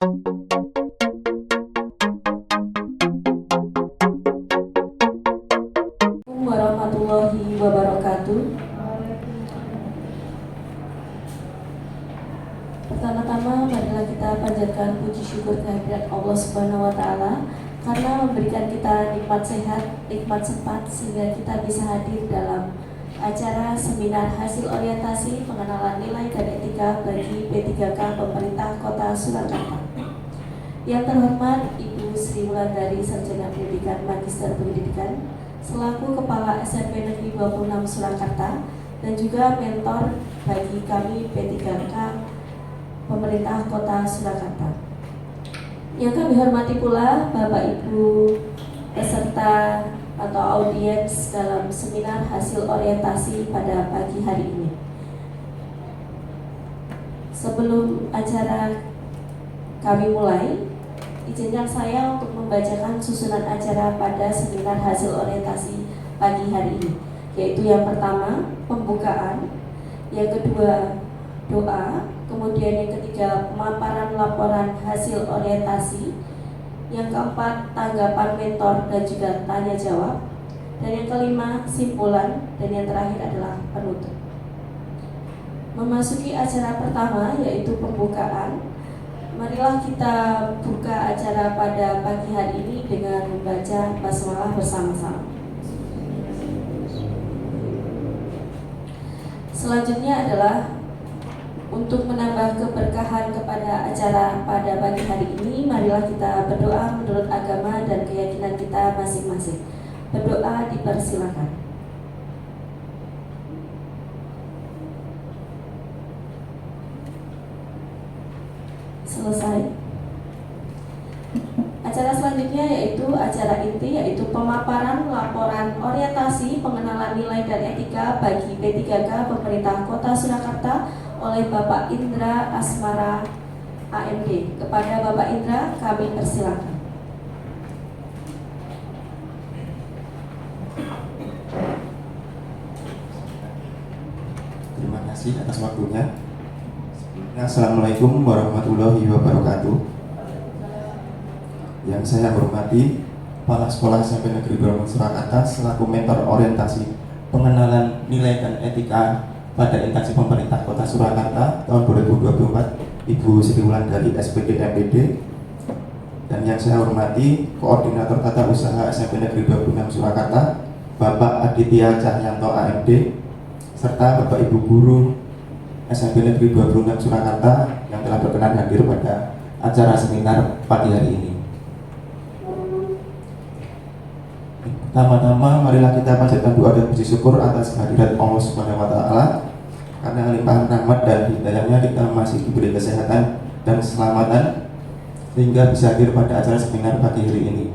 Warahmatullahi wabarakatuh. Pertama-tama marilah kita panjatkan puji syukur kehadirat Allah Subhanahu wa taala karena memberikan kita nikmat sehat, nikmat sempat sehingga kita bisa hadir dalam acara seminar hasil orientasi pengenalan nilai dan etika bagi P3K Pemerintah Kota Surakarta. Yang terhormat Ibu Sri Wulandari Sarjana Pendidikan Magister Pendidikan selaku Kepala SMP Negeri 26 Surakarta dan juga mentor bagi kami P3K Pemerintah Kota Surakarta. Yang kami hormati pula Bapak Ibu peserta atau audiens dalam seminar hasil orientasi pada pagi hari ini. Sebelum acara kami mulai, izinkan saya untuk membacakan susunan acara pada seminar hasil orientasi pagi hari ini, yaitu yang pertama pembukaan, yang kedua doa, kemudian yang ketiga pemaparan laporan hasil orientasi, yang keempat tanggapan mentor dan juga tanya jawab, dan yang kelima simpulan, dan yang terakhir adalah penutup. Memasuki acara pertama yaitu pembukaan. Marilah kita buka acara pada pagi hari ini dengan membaca basmalah bersama-sama. Selanjutnya adalah untuk menambah keberkahan kepada acara pada pagi hari ini, marilah kita berdoa menurut agama dan keyakinan kita masing-masing. Berdoa dipersilakan. Selesai. Acara selanjutnya yaitu acara inti, yaitu pemaparan laporan orientasi pengenalan nilai dan etika bagi P3K Pemerintah Kota Surakarta oleh Bapak Indra Asmara AMD. Kepada Bapak Indra kami persilakan. Terima kasih atas waktunya. Assalamualaikum warahmatullahi wabarakatuh. Yang saya hormati Kepala Sekolah SMP Negeri 26 Surakarta selaku mentor orientasi pengenalan nilai dan etika pada instansi pemerintah Kota Surakarta tahun 2024, Ibu Sri Wulandari SPD MPD. Dan yang saya hormati Koordinator Tata Usaha SMP Negeri 26 Surakarta Bapak Aditya Cahyanto AMD, serta Bapak Ibu Guru SMP Negeri 26 Surakarta yang telah berkenan hadir pada acara seminar pagi hari ini. Pertama-tama marilah kita panjatkan doa dan puji syukur atas kehadirat Allah Subhanahu wa taala, karena limpahan rahmat dan hidayahnya kita masih diberi kesehatan dan keselamatan sehingga bisa hadir pada acara seminar pagi hari ini.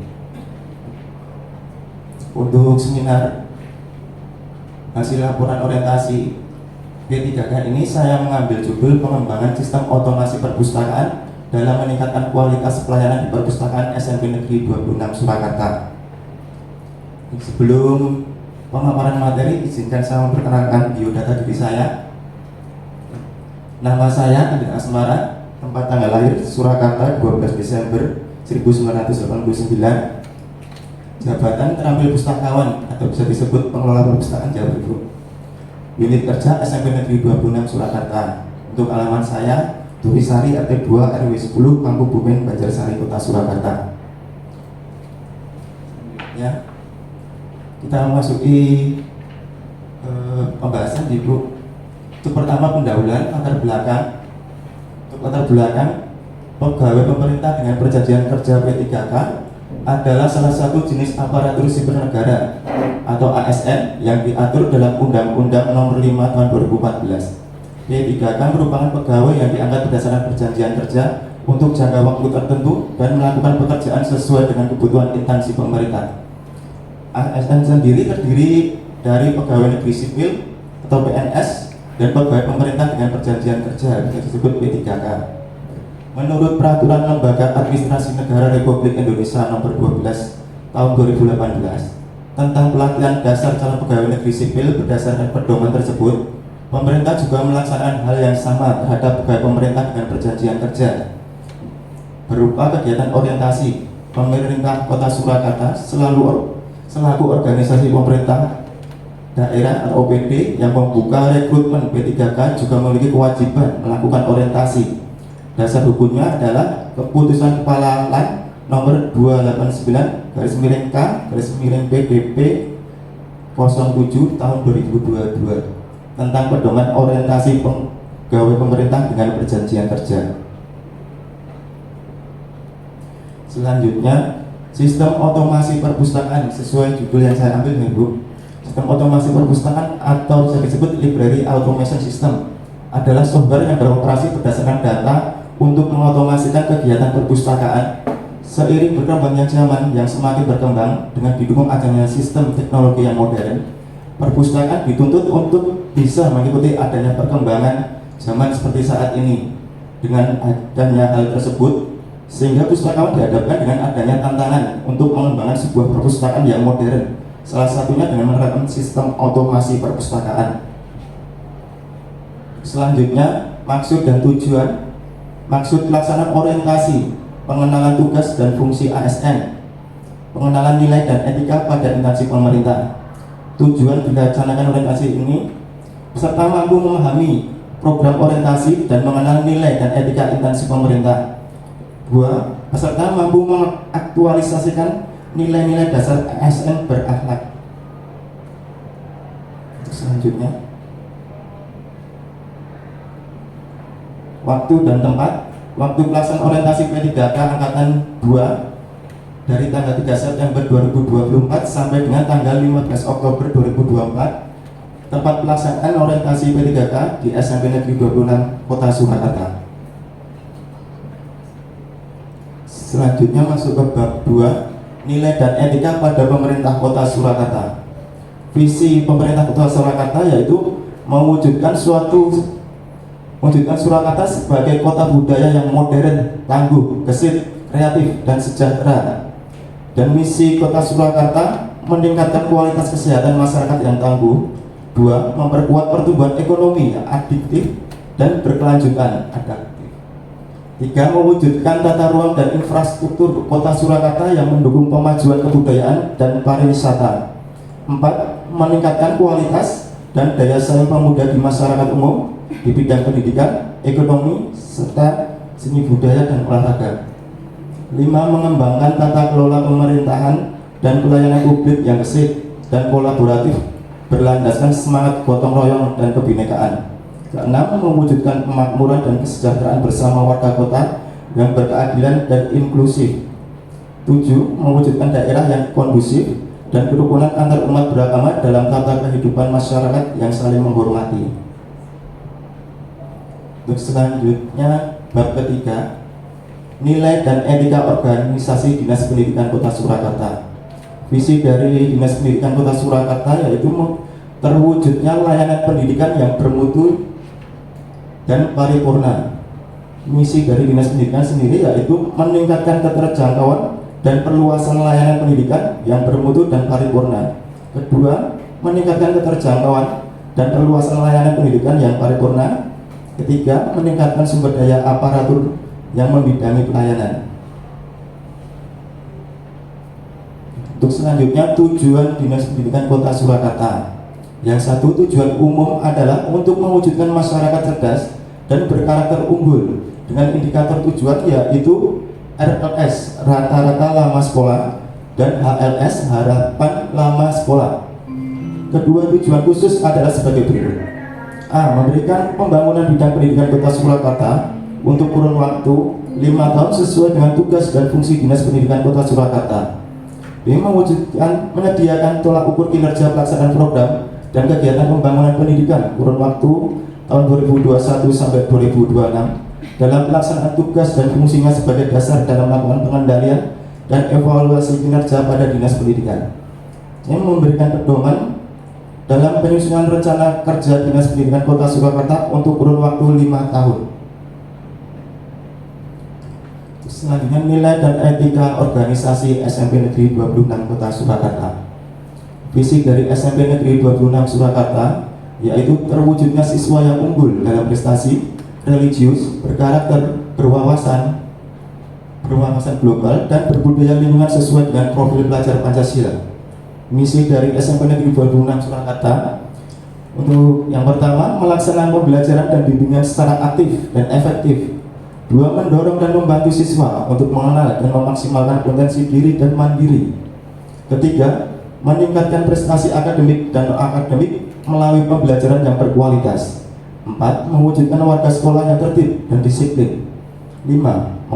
Untuk seminar hasil laporan orientasi P3K ini saya mengambil judul pengembangan sistem otomasi perpustakaan dalam meningkatkan kualitas pelayanan di perpustakaan SMP Negeri 26 Surakarta. Sebelum pemaparan materi, izinkan saya memperkenalkan biodata diri saya. Nama saya Indra Asmara, tempat tanggal lahir Surakarta 12 Desember 1989. Jabatan terampil pustakawan atau bisa disebut pengelola perpustakaan Jawa Timur. Unit kerja SMP Negeri 26 Surakarta. Untuk alamat saya Turisari RT 2 RW 10 Pangku Bumen Banjarsari Kota Surakarta. Ya, kita memasuki pembahasan di Bu. Untuk pertama pendahuluan latar belakang. Untuk latar belakang, pegawai pemerintah dengan perjanjian kerja P3K adalah salah satu jenis aparatur sipil negara atau ASN yang diatur dalam Undang-Undang Nomor 5 Tahun 2014. P3K merupakan pegawai yang diangkat berdasarkan perjanjian kerja untuk jangka waktu tertentu dan melakukan pekerjaan sesuai dengan kebutuhan instansi pemerintah. ASN sendiri terdiri dari pegawai negeri sipil atau PNS dan pegawai pemerintah dengan perjanjian kerja yang disebut P3K. Menurut Peraturan Lembaga Administrasi Negara Republik Indonesia Nomor 12 Tahun 2018 tentang pelatihan dasar calon pegawai negeri sipil, berdasarkan pedoman tersebut, pemerintah juga melaksanakan hal yang sama terhadap pegawai pemerintah dengan perjanjian kerja. berupa kegiatan orientasi pemerintah Kota Surakarta selaku organisasi pemerintah daerah atau OPD yang membuka rekrutmen P3K juga memiliki kewajiban melakukan orientasi. Dasar hukumnya adalah Keputusan Kepala LAN nomor 289/K/PDP 07 tahun 2022 tentang pedoman orientasi pegawai pemerintah dengan perjanjian kerja. Selanjutnya, sistem otomasi perpustakaan sesuai judul yang saya ambil nih Bu. Sistem otomasi perpustakaan atau bisa disebut Library Automation System adalah software yang beroperasi berdasarkan data untuk mengotomasikan kegiatan perpustakaan. Seiring berkembangnya zaman yang semakin berkembang dengan didukung adanya sistem teknologi yang modern, perpustakaan dituntut untuk bisa mengikuti adanya perkembangan zaman seperti saat ini. Dengan adanya hal tersebut, sehingga pustakawan dihadapkan dengan adanya tantangan untuk mengembangkan sebuah perpustakaan yang modern, salah satunya dengan menerapkan sistem otomasi perpustakaan. Selanjutnya, maksud dan tujuan. Maksud pelaksanaan orientasi, pengenalan tugas dan fungsi ASN, pengenalan nilai dan etika pada instansi pemerintah. Tujuan dilaksanakan orientasi ini, peserta mampu memahami program orientasi dan mengenal nilai dan etika instansi pemerintah. 2. Peserta mampu mengaktualisasikan nilai-nilai dasar ASN berakhlak. Selanjutnya, waktu dan tempat. Waktu pelaksanaan orientasi P3K Angkatan 2 dari tanggal 3 September 2024 sampai dengan tanggal 15 Oktober 2024. Tempat pelaksanaan orientasi P3K di SMP Negeri 26 Kota Surakarta. Selanjutnya masuk ke bab 2, nilai dan etika pada pemerintah Kota Surakarta. Visi pemerintah Kota Surakarta yaitu mewujudkan Surakarta sebagai kota budaya yang modern, tangguh, gesit, kreatif, dan sejahtera. Dan misi Kota Surakarta meningkatkan kualitas kesehatan masyarakat yang tangguh. 2. Memperkuat pertumbuhan ekonomi yang adiktif dan berkelanjutan adaptif. 3. Mewujudkan tata ruang dan infrastruktur Kota Surakarta yang mendukung pemajuan kebudayaan dan pariwisata. 4. Meningkatkan kualitas dan daya saing pemuda di masyarakat umum di bidang pendidikan, ekonomi, serta seni budaya dan olahraga. 5. Mengembangkan tata kelola pemerintahan dan pelayanan publik yang gesit dan kolaboratif berlandaskan semangat gotong royong dan kebinekaan. 6. Mewujudkan kemakmuran dan kesejahteraan bersama warga kota yang berkeadilan dan inklusif. 7. Mewujudkan daerah yang kondusif dan kerukunan antar umat beragama dalam tata kehidupan masyarakat yang saling menghormati. Untuk selanjutnya, bab ketiga, nilai dan etika organisasi Dinas Pendidikan Kota Surakarta. Visi dari Dinas Pendidikan Kota Surakarta yaitu terwujudnya layanan pendidikan yang bermutu dan paripurna. Misi dari Dinas Pendidikan sendiri yaitu meningkatkan keterjangkauan dan perluasan layanan pendidikan yang bermutu dan paripurna. Kedua, meningkatkan keterjangkauan dan perluasan layanan pendidikan yang paripurna. Ketiga, meningkatkan sumber daya aparatur yang membidangi pelayanan. Untuk selanjutnya, tujuan Dinas Pendidikan Kota Surakarta. Yang satu, tujuan umum adalah untuk mewujudkan masyarakat cerdas dan berkarakter unggul dengan indikator tujuan yaitu RLS, rata-rata lama sekolah, dan HLS, harapan lama sekolah. Kedua tujuan khusus adalah sebagai berikut. A. Memberikan pembangunan bidang pendidikan Kota Surakarta untuk kurun waktu 5 tahun sesuai dengan tugas dan fungsi Dinas Pendidikan Kota Surakarta. B. Menyediakan tolak ukur kinerja pelaksanaan program dan kegiatan pembangunan pendidikan kurun waktu tahun 2021 sampai 2026 dalam pelaksanaan tugas dan fungsinya sebagai dasar dalam melakukan pengendalian dan evaluasi kinerja pada Dinas Pendidikan. Yang memberikan pedoman dalam penyusunan rencana kerja Dinas Pendidikan Kota Surakarta untuk kurun waktu 5 tahun. Selanjutnya, nilai dan etika organisasi SMP Negeri 26 Kota Surakarta. Visi dari SMP Negeri 26 Surakarta yaitu terwujudnya siswa yang unggul dalam prestasi, religius, berkarakter, berwawasan, berwawasan global, dan berbudaya lingkungan sesuai dengan profil pelajar Pancasila. Misi dari SMP Negeri 26 Surakarta untuk yang pertama, melaksanakan pembelajaran dan bimbingan secara aktif dan efektif. Dua, mendorong dan membantu siswa untuk mengenal dan memaksimalkan potensi diri dan mandiri. Ketiga, meningkatkan prestasi akademik dan non-akademik melalui pembelajaran yang berkualitas. 4, mewujudkan warga sekolah yang tertib dan disiplin. 5,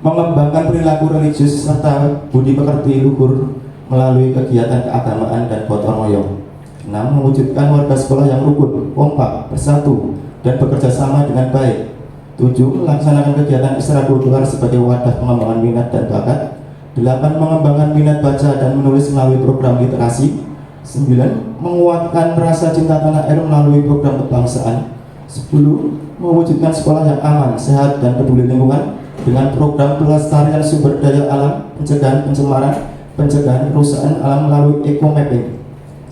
mengembangkan perilaku religius serta budi pekerti luhur melalui kegiatan keagamaan dan gotong royong. 6, mewujudkan warga sekolah yang rukun, kompak, bersatu, dan bekerja sama dengan baik. 7, melaksanakan kegiatan ekstrakurikuler sebagai wadah pengembangan minat dan bakat. 8, mengembangkan minat baca dan menulis melalui program literasi. 9, menguatkan rasa cinta tanah air melalui program kebangsaan. 10, mewujudkan sekolah yang aman, sehat, dan peduli lingkungan dengan program pelestarian sumber daya alam, pencegahan pencemaran, pencegahan kerusakan alam melalui eco-mapping.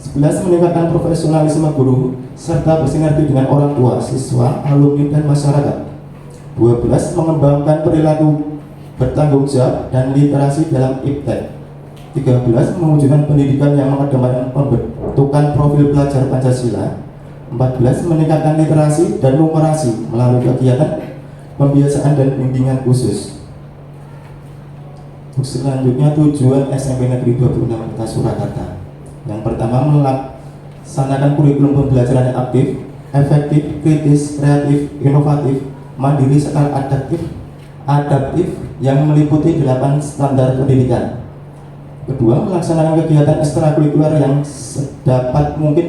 11, meningkatkan profesionalisme guru serta bersinergi dengan orang tua, siswa, alumni, dan masyarakat. 12, mengembangkan perilaku bertanggung jawab dan literasi dalam iptek. 13, mewujudkan pendidikan yang mengedepankan pembentukan profil pelajar Pancasila. 14, meningkatkan literasi dan numerasi melalui kegiatan pembiasaan dan bimbingan khusus. Selanjutnya, tujuan SMP Negeri 26 Kota Surakarta. Yang pertama, melaksanakan kurikulum pembelajaran yang aktif, efektif, kritis, kreatif, inovatif, mandiri, serta adaptif yang meliputi 8 standar pendidikan. Kedua, melaksanakan kegiatan ekstrakurikuler yang sedapat mungkin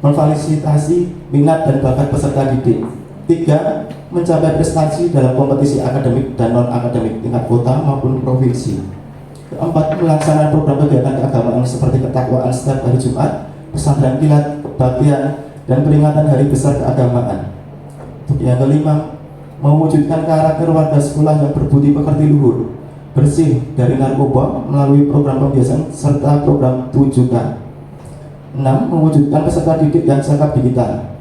memfasilitasi minat dan bakat peserta didik. 3, mencapai prestasi dalam kompetisi akademik dan non-akademik tingkat kota maupun provinsi. Keempat, melaksanakan program kegiatan keagamaan seperti ketakwaan setiap hari Jumat, pesantren kilat, kebaktian, dan peringatan hari besar keagamaan. Yang kelima, mewujudkan karakter warga sekolah yang berbudi pekerti luhur, bersih dari narkoba melalui program pembiasaan serta program 7K. 6, mewujudkan peserta didik yang cakap digital.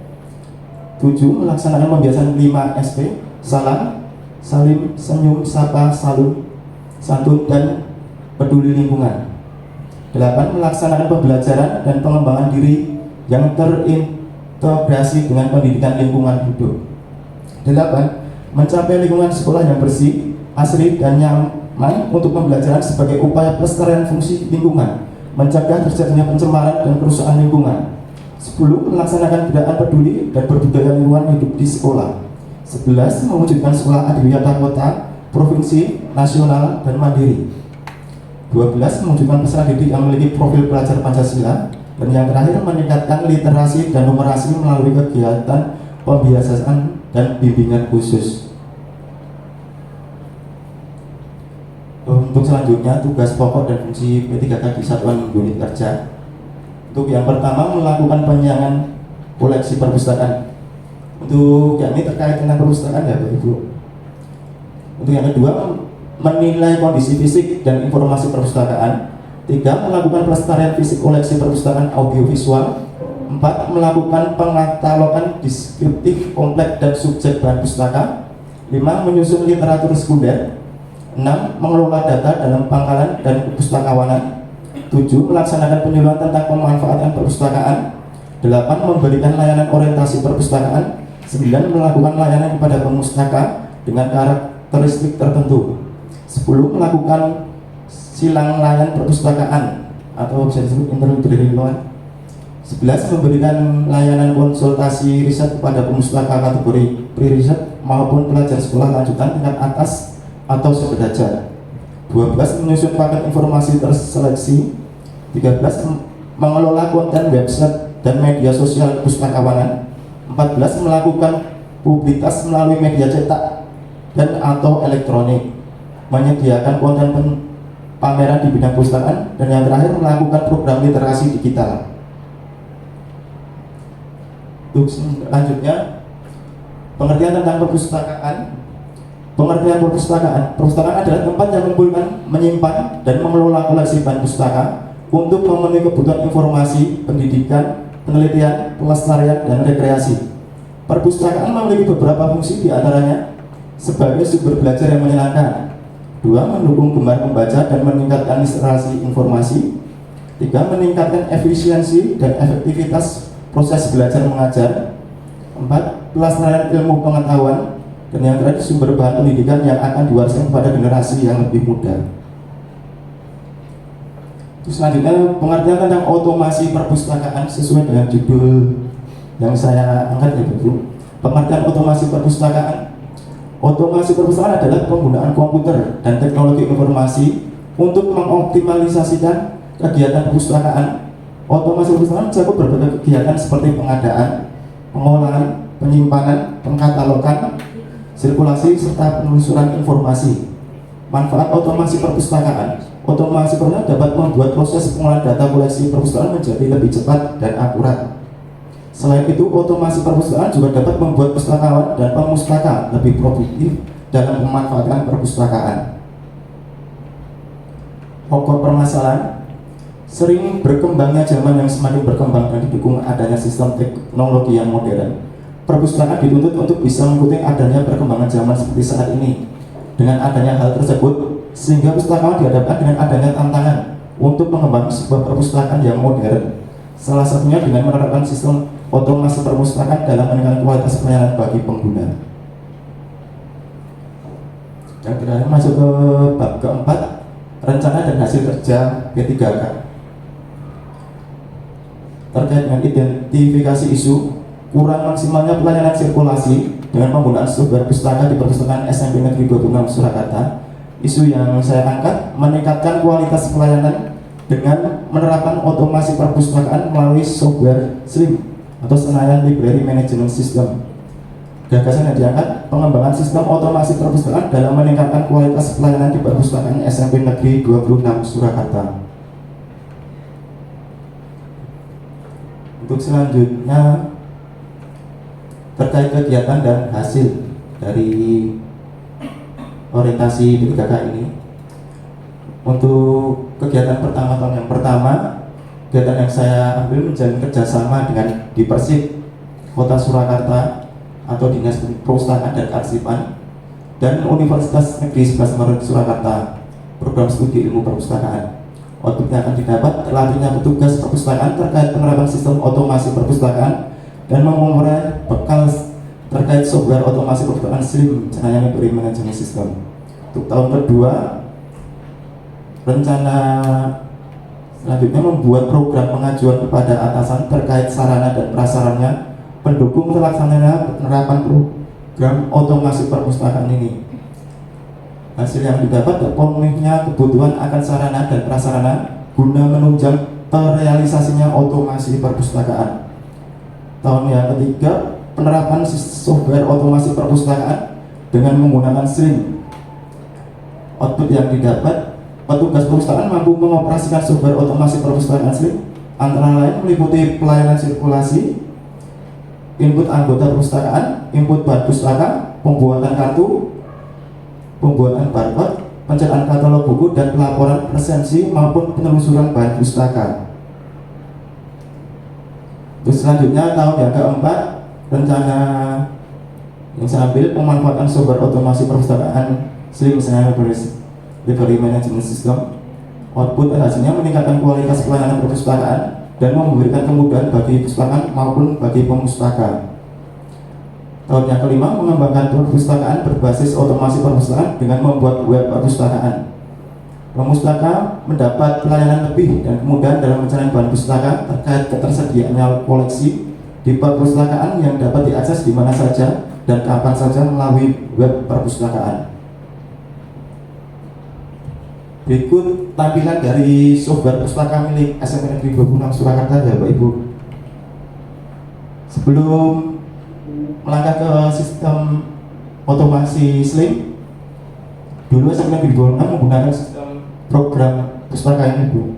7, melaksanakan pembiasaan 5 SP, salam, salim, senyum, sapa, salun, santun, dan peduli lingkungan. 8, melaksanakan pembelajaran dan pengembangan diri yang terintegrasi dengan pendidikan lingkungan hidup. 8, mencapai lingkungan sekolah yang bersih, asri, dan nyaman untuk pembelajaran sebagai upaya pelestarian fungsi lingkungan, mencegah terjadinya pencemaran dan kerusakan lingkungan. 10, melaksanakan gerakan peduli dan berbudaya lingkungan hidup di sekolah. 11, mewujudkan sekolah adiwiyata kota, provinsi, nasional, dan mandiri. 12, mewujudkan peserta didik yang memiliki profil pelajar Pancasila. Dan yang terakhir, meningkatkan literasi dan numerasi melalui kegiatan pembiasaan dan bimbingan khusus. Untuk selanjutnya, tugas pokok dan fungsi P3K di Satuan Unit Kerja. Untuk yang pertama, melakukan penyiangan koleksi perpustakaan. Untuk yang ini terkait dengan perpustakaan ya Bapak Ibu. Untuk yang kedua, menilai kondisi fisik dan informasi perpustakaan. 3, melakukan pelestarian fisik koleksi perpustakaan audiovisual. 4, melakukan pengkatalogan deskriptif, kompleks, dan subjek bahan pustaka. 5, menyusun literatur sekunder. 6, mengelola data dalam pangkalan dan pustakawanan. 7, melaksanakan penyuluhan tentang pemanfaatan perpustakaan. 8, memberikan layanan orientasi perpustakaan. 9, melakukan layanan kepada pemustaka dengan karakteristik tertentu. 10, melakukan silang layan perpustakaan atau bisa disebut interdisciplinary law. 11, memberikan layanan konsultasi riset kepada pemustaka kategori pre-riset maupun pelajar sekolah lanjutan tingkat atas atau sederajat. 12, menyusun paket informasi terseleksi. 13, mengelola konten website dan media sosial pustakawanan. 14, melakukan publikasi melalui media cetak dan atau elektronik, menyediakan konten pameran di bidang perpustakaan, dan yang terakhir melakukan program literasi digital. Untuk selanjutnya, pengertian tentang perpustakaan. Pengertian perpustakaan. Perpustakaan adalah tempat yang mengumpulkan, menyimpan, dan mengelola koleksi bahan pustaka untuk memenuhi kebutuhan informasi, pendidikan, penelitian, pelestarian, dan rekreasi. Perpustakaan memiliki beberapa fungsi, diantaranya 1. sebagai sumber belajar yang menyenangkan. 2. Mendukung gemar membaca dan meningkatkan literasi informasi. 3. Meningkatkan efisiensi dan efektivitas proses belajar mengajar. 4. Pelestarian ilmu pengetahuan. Dan yang terakhir, sumber bahan pendidikan yang akan diwariskan kepada generasi yang lebih muda. Terus selanjutnya, pengertian tentang otomasi perpustakaan sesuai dengan judul yang saya angkat ya Bu. Pengertian otomasi perpustakaan. Otomasi perpustakaan adalah penggunaan komputer dan teknologi informasi untuk mengoptimalisasikan kegiatan perpustakaan. Otomasi perpustakaan mencakup berbagai kegiatan seperti pengadaan, pengolahan, penyimpanan, pengkatalogan, sirkulasi, serta penelusuran informasi. Manfaat otomasi perpustakaan. Otomasi perpustakaan dapat membuat proses pengolahan data koleksi perpustakaan menjadi lebih cepat dan akurat. Selain itu, otomasi perpustakaan juga dapat membuat pustakawan dan pemustaka lebih produktif dalam memanfaatkan perpustakaan. Pokok permasalahan, sering berkembangnya zaman yang semakin berkembang dan didukung adanya sistem teknologi yang modern. Perpustakaan dituntut untuk bisa mengikuti adanya perkembangan zaman seperti saat ini. Dengan adanya hal tersebut, sehingga pustakawan dihadapkan dengan adanya tantangan untuk mengembangkan sebuah perpustakaan yang modern. Salah satunya dengan menerapkan sistem otomasi perpustakaan dalam meningkatkan kualitas pelayanan bagi pengguna. Yang terakhir masuk ke bab keempat, rencana dan hasil kerja P3K. Terkait dengan identifikasi isu kurang maksimalnya pelayanan sirkulasi dengan penggunaan software pustaka di perpustakaan SMP Negeri 26 Surakarta. Isu yang saya angkat meningkatkan kualitas pelayanan dengan menerapkan otomasi perpustakaan melalui software SLIM atau Senayan Library Management System. Gagasan yang diangkat, pengembangan sistem otomasi perpustakaan dalam meningkatkan kualitas pelayanan di perpustakaan SMP Negeri 26 Surakarta. Untuk selanjutnya, terkait kegiatan dan hasil dari orientasi P3K ini. Untuk kegiatan pertama tahun yang pertama, kegiatan yang saya ambil menjalin kerjasama dengan Dipersip Kota Surakarta atau Dinas Perpustakaan dan Kearsipan dan Universitas Negeri 11 Maret Surakarta, program studi ilmu perpustakaan. Output yang akan didapat terlatihnya petugas perpustakaan terkait penerapan sistem otomasi perpustakaan dan memperoleh bekal terkait software otomasi perpustakaan SLIM Senayan Library Management System. Untuk tahun kedua, rencana selanjutnya membuat program pengajuan kepada atasan terkait sarana dan prasarannya pendukung terlaksananya penerapan program otomasi perpustakaan ini. Hasil yang didapat terpenuhinya kebutuhan akan sarana dan prasarana guna menunjang terrealisasinya otomasi perpustakaan. Tahun yang ketiga, penerapan software otomasi perpustakaan dengan menggunakan SLIM. Output yang didapat, petugas perpustakaan mampu mengoperasikan software otomasi perpustakaan SLIM antara lain meliputi pelayanan sirkulasi, input anggota perpustakaan, input bahan pustaka, pembuatan kartu, pembuatan barcode, pencetakan katalog buku, dan pelaporan resensi maupun penelusuran bahan pustaka. Terus selanjutnya tahun yang keempat, rencana yang saya ambil pemanfaatan software otomasi perpustakaan SLIM Senayan Library Management System. Output hasilnya meningkatkan kualitas pelayanan perpustakaan dan memberikan kemudahan bagi perpustakaan maupun bagi pemustaka. Tahun yang kelima, mengembangkan perpustakaan berbasis otomasi perpustakaan dengan membuat web perpustakaan. Pemustaka mendapat pelayanan lebih dan kemudahan dalam mencari bahan pustaka terkait ketersediaannya koleksi di perpustakaan yang dapat diakses di mana saja dan kapan saja melalui web perpustakaan. Berikut tampilan dari software pustaka milik SMP Negeri 26 Surakarta ya Bapak Ibu. Sebelum melangkah ke sistem otomasi SLIM, dulu SMP Negeri 26 menggunakan sistem program pustaka ini Bu,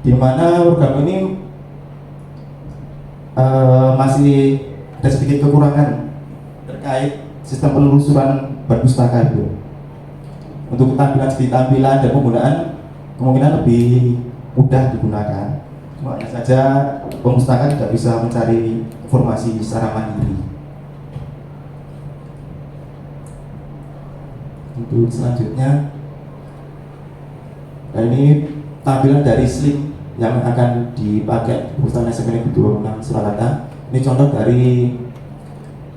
di mana program ini masih ada sedikit kekurangan terkait sistem penelusuran berpustaka Bu. Untuk tampilan dan penggunaan kemungkinan lebih mudah digunakan. Cuma hanya saja pemustaka tidak bisa mencari informasi secara mandiri. Untuk selanjutnya, nah ini tampilan dari slip yang akan dipakai perusahaan SMP Negeri 26 Surakarta. Ini contoh dari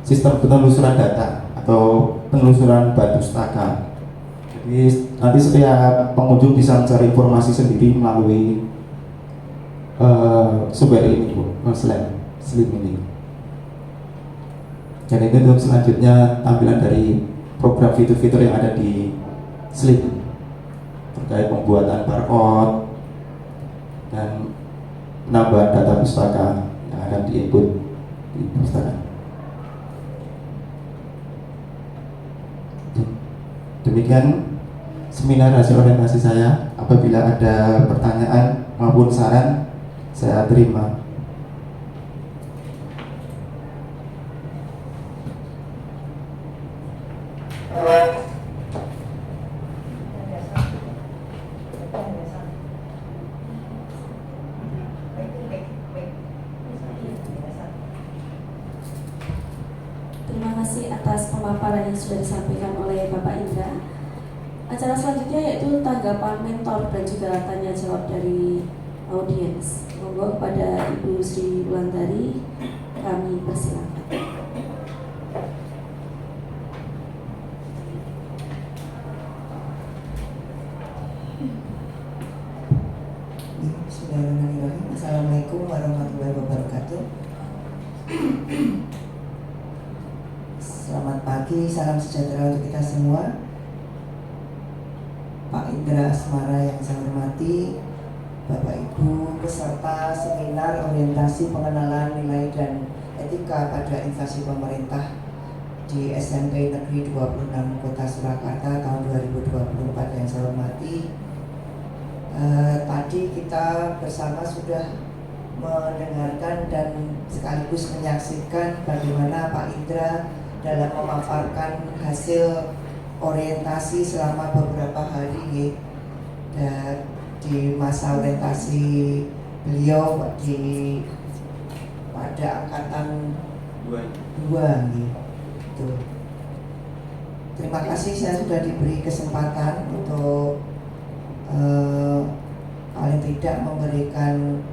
sistem penelusuran data atau penelusuran batu pustaka. Jadi nanti setiap pengunjung bisa mencari informasi sendiri melalui software ini, Bu, slip ini. Dan itu untuk selanjutnya tampilan dari program fitur-fitur yang ada di slip terkait pembuatan barcode dan penambahan data pustaka yang akan diinput di pustaka. Demikian seminar hasil orientasi saya. Apabila ada pertanyaan maupun saran, saya terima. Terima kasih atas pemaparan yang sudah disampaikan oleh Bapak Indra. Acara selanjutnya yaitu tanggapan mentor dan juga tanya jawab dari audiens. Monggo kepada Ibu Sri Wulandari, kami persilakan. Bismillahirrahmanirrahim. Assalamualaikum warahmatullahi wabarakatuh. Selamat pagi, salam sejahtera untuk kita semua. Pak Indra Asmara yang saya hormati, Bapak Ibu peserta seminar orientasi pengenalan nilai dan etika pada instansi pemerintah di SMP Negeri 26 Kota Surakarta tahun 2024 yang saya hormati. Tadi kita bersama sudah mendengarkan dan sekaligus menyaksikan bagaimana Pak Indra dalam memaparkan hasil orientasi selama beberapa hari dan di masa orientasi beliau pada angkatan 2 gitu. Terima kasih, saya sudah diberi kesempatan untuk paling tidak memberikan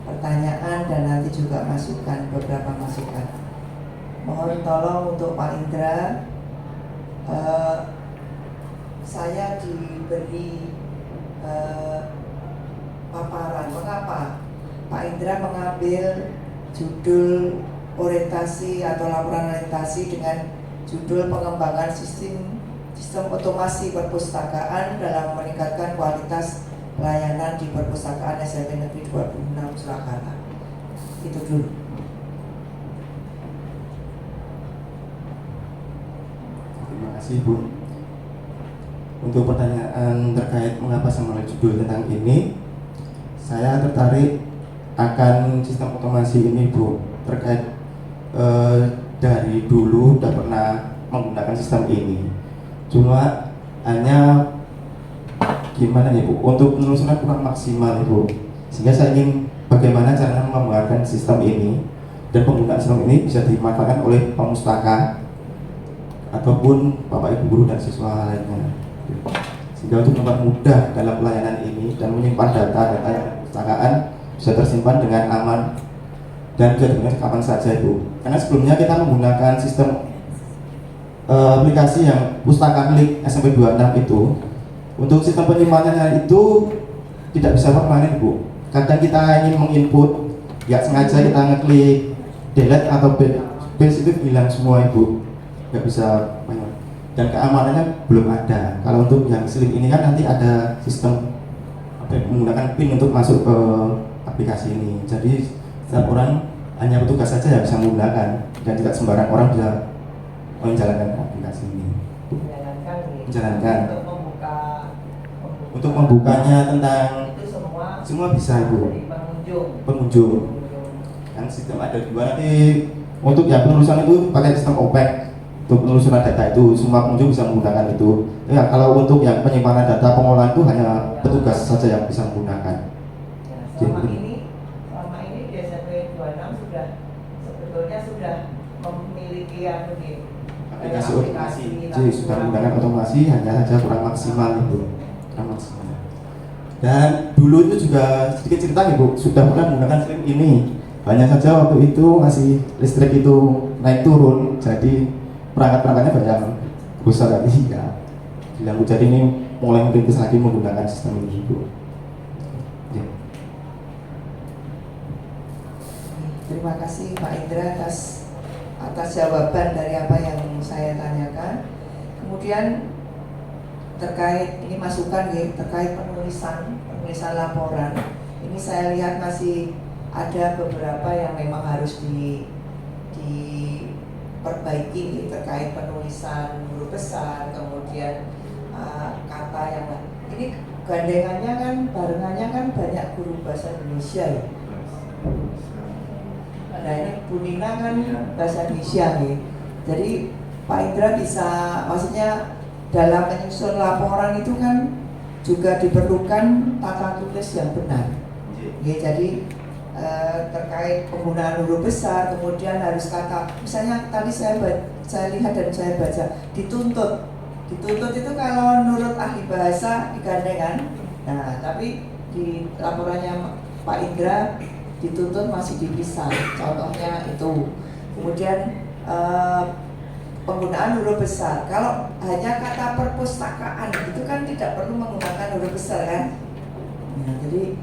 pertanyaan dan nanti juga beberapa masukan. Mohon tolong untuk Pak Indra, saya diberi paparan mengapa Pak Indra mengambil judul orientasi atau laporan orientasi dengan judul pengembangan sistem otomasi perpustakaan dalam meningkatkan kualitas pelayanan di perpustakaan SMP Negeri 26 Surakarta. Itu dulu. Terima kasih, Bu. Untuk pertanyaan terkait mengapa saya mengambil judul tentang ini, saya tertarik akan sistem otomasi ini, Bu. Terkait dari dulu sudah pernah menggunakan sistem ini. Cuma hanya gimana ya, Bu, untuk penelusuran kurang maksimal, Bu. Sehingga saya ingin bagaimana cara mengembangkan sistem ini dan penggunaan sistem ini bisa dimanfaatkan oleh pemustaka ataupun Bapak Ibu guru dan siswa lainnya. Sehingga untuk mempermudah dalam pelayanan ini dan menyimpan data-data yang perpustakaan bisa tersimpan dengan aman dan bisa digunakan kapan saja, Bu. Karena sebelumnya kita menggunakan sistem aplikasi yang pustaka milik SMP 26 itu, untuk sistem penyimpanannya itu tidak bisa permanen, Bu. Kadang kita ingin menginput, nggak sengaja kita ngeklik delete atau base itu hilang semua, Ibu. Nggak bisa, dan keamanannya belum ada. Kalau untuk yang slip ini kan nanti ada sistem menggunakan PIN untuk masuk ke aplikasi ini. Jadi setiap orang hanya petugas saja yang bisa menggunakan dan tidak sembarang orang bisa menjalankan aplikasi ini. Menjalankan. Untuk membukanya tentang Itu semua bisa, Bu. Pengunjung. Kan sistem ada dua, nanti untuk yang penelusuran itu pakai sistem OPEC. Untuk penelusuran data itu semua pengunjung bisa menggunakan itu. Ya, kalau untuk yang penyimpanan data pengolahan itu hanya petugas saja yang bisa menggunakan. Selama ini di SMP 26 sebetulnya sudah memiliki aplikasi otomasi. Jadi sudah menggunakan otomasi, hanya saja kurang maksimal Ibu, kurang maksimal. Dan dulu itu juga sedikit cerita Ibu, sudah pernah menggunakan stream ini. Hanya saja waktu itu masih listrik itu naik turun, jadi perangkat-perangkatnya banyak rusak tadi ya. Bilang jadi ini mulai merintis lagi menggunakan sistem ini Ibu. Ya. Terima kasih Pak Indra atas jawaban dari apa yang saya tanyakan. Kemudian terkait ini masukan ya, terkait penulisan laporan. Ini saya lihat masih ada beberapa yang memang harus diperbaiki terkait penulisan huruf besar, kemudian kata yang ini gandengannya kan barengannya kan banyak guru bahasa Indonesia ya. Nah ini Bu Nina kan bahasa Indonesia nih. Jadi Pak Indra bisa, maksudnya dalam menyusun laporan itu kan juga diperlukan tata tulis yang benar. Ya, jadi terkait penggunaan huruf besar, kemudian harus kata, misalnya tadi saya lihat dan saya baca dituntut itu kalau menurut ahli bahasa digandengan. Nah tapi di laporannya Pak Indra dituntut masih dipisah, contohnya itu. Kemudian penggunaan huruf besar, kalau hanya kata perpustakaan itu kan tidak perlu menggunakan huruf besar kan. Nah, jadi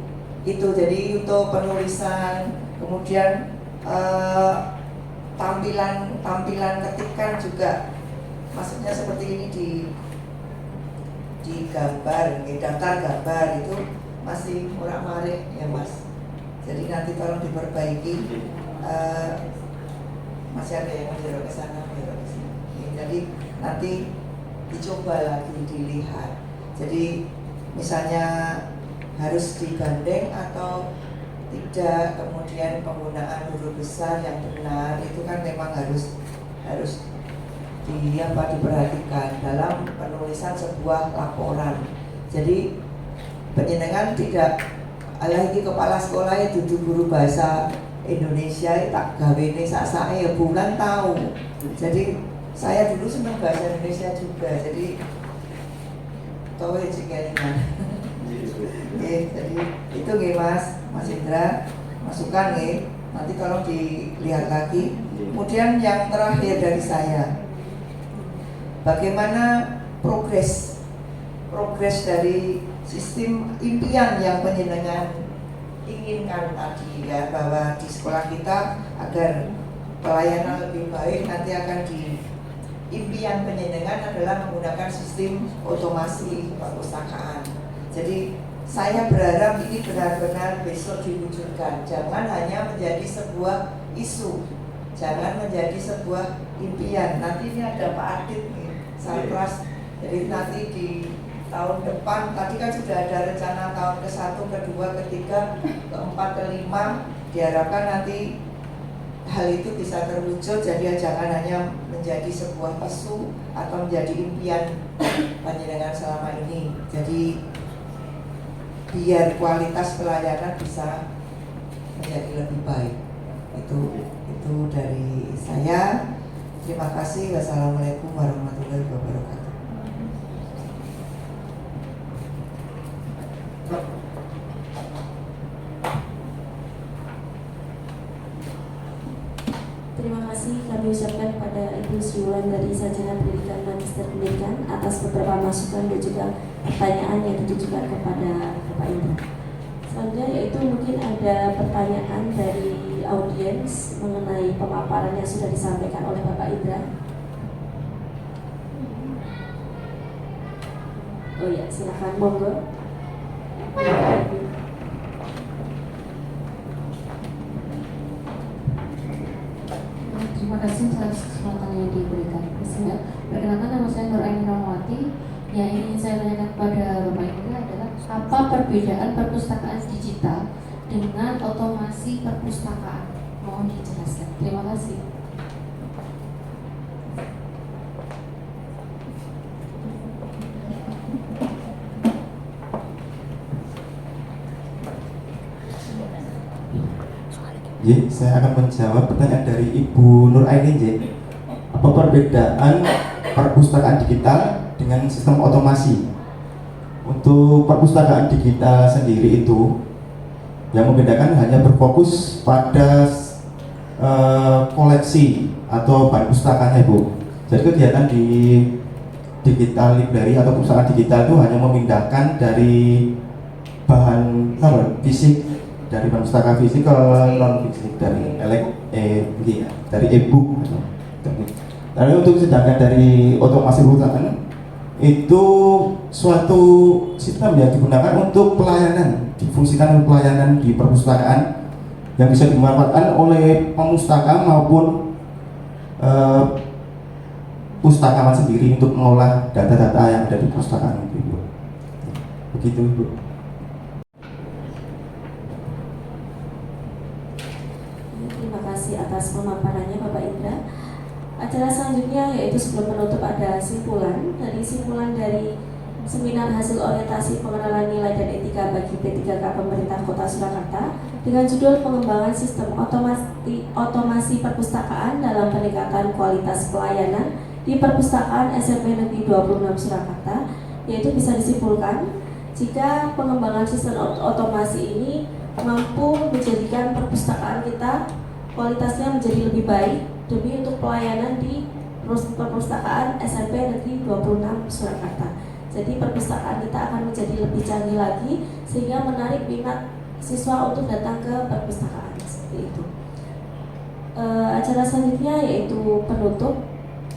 untuk penulisan, kemudian tampilan ketikan juga, maksudnya seperti ini di gambar, di daftar gambar itu masih murah-marik ya Mas. Jadi nanti tolong diperbaiki. Masih ada yang menjerok ke sana, menjerok ke sini. Jadi nanti dicoba lagi dilihat. Jadi misalnya harus digandeng atau tidak, kemudian penggunaan huruf besar yang benar itu kan memang harus diperhatikan dalam penulisan sebuah laporan. Jadi penjenengan tidak lagi kepala sekolah itu duduk guru bahasa Indonesia tak gawene sak-sake ya bulan tahu. Jadi saya dulu senang bahasa Indonesia juga. Jadi tahu ya cikalinan. Oke, jadi itu nggih Mas Indra, masukan nggih. Nanti tolong dilihat lagi. Kemudian yang terakhir dari saya, bagaimana progres dari sistem impian yang penjenengan inginkan tadi ya, bahwa di sekolah kita agar pelayanan lebih baik nanti akan impian penjenengan adalah menggunakan sistem otomasi perpustakaan. Jadi saya berharap ini benar-benar besok diwujudkan. Jangan hanya menjadi sebuah isu, jangan menjadi sebuah impian. Nanti ini ada Pak Adit nih, Sarpras. Jadi nanti di tahun depan, tadi kan sudah ada rencana tahun ke-1, ke-2, ke-3, ke-4, ke-5. Diharapkan nanti hal itu bisa terwujud. Jadi jangan hanya menjadi sebuah isu atau menjadi impian panjenengan selama ini. Jadi biar kualitas pelayanan bisa menjadi lebih baik. Itu dari saya. Terima kasih. Wassalamualaikum warahmatullahi wabarakatuh. Terima kasih kami ucapkan kepada Ibu Sriwulan dari Sarjana Pendidikan Magister Pendidikan atas beberapa masukan dan juga pertanyaan yang ditujukan kepada Bapak Indra. Selanjutnya yaitu mungkin ada pertanyaan dari audiens mengenai pemaparan yang sudah disampaikan oleh Bapak Indra. Oh ya, silakan monggo. Terima kasih atas kesempatan yang diberikan. Perkenalkan, nama saya Nur Aini Rahmawati. Yang ingin saya tanyakan kepada Bapak Indra adalah apa perbedaan perpustakaan digital dengan otomasi perpustakaan? Mohon dijelaskan. Terima kasih. Saya akan menjawab pertanyaan dari Ibu Nur Aini. apa perbedaan perpustakaan digital dengan sistem otomasi. Untuk perpustakaan digital sendiri itu yang membedakan hanya berfokus pada koleksi atau bahan pustakanya, Bu. Jadi kegiatan di digital library atau perpustakaan digital itu hanya memindahkan dari bahan fisik, dari bahan pustaka fisik ke non fisik, dari dari e-book. Lalu untuk sedangkan dari otomasi perpustakaan itu suatu sistem yang digunakan untuk pelayanan, difungsikan untuk pelayanan di perpustakaan yang bisa dimanfaatkan oleh pemustaka maupun pustakawan sendiri untuk mengolah data-data yang ada di perpustakaan itu. Begitu, Bu. Terima kasih atas pemaparannya Bapak Indra. Acara selanjutnya yaitu sebelum penutup ada simpulan dari seminar hasil orientasi pengenalan nilai dan etika bagi P3K Pemerintah Kota Surakarta dengan judul pengembangan sistem otomasi perpustakaan dalam peningkatan kualitas pelayanan di perpustakaan SMP Negeri 26 Surakarta, yaitu bisa disimpulkan jika pengembangan sistem otomasi ini mampu menjadikan perpustakaan kita kualitasnya menjadi lebih baik demi untuk pelayanan di perpustakaan SMP Negeri 26 Surakarta. Jadi perpustakaan kita akan menjadi lebih canggih lagi sehingga menarik minat siswa untuk datang ke perpustakaan seperti itu. Acara selanjutnya yaitu penutup.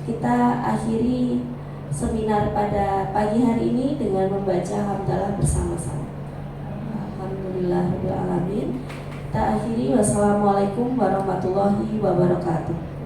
Kita akhiri seminar pada pagi hari ini dengan membaca hamdalah bersama-sama. Alhamdulillahirabbil alamin. Kita akhiri, wassalamualaikum warahmatullahi wabarakatuh.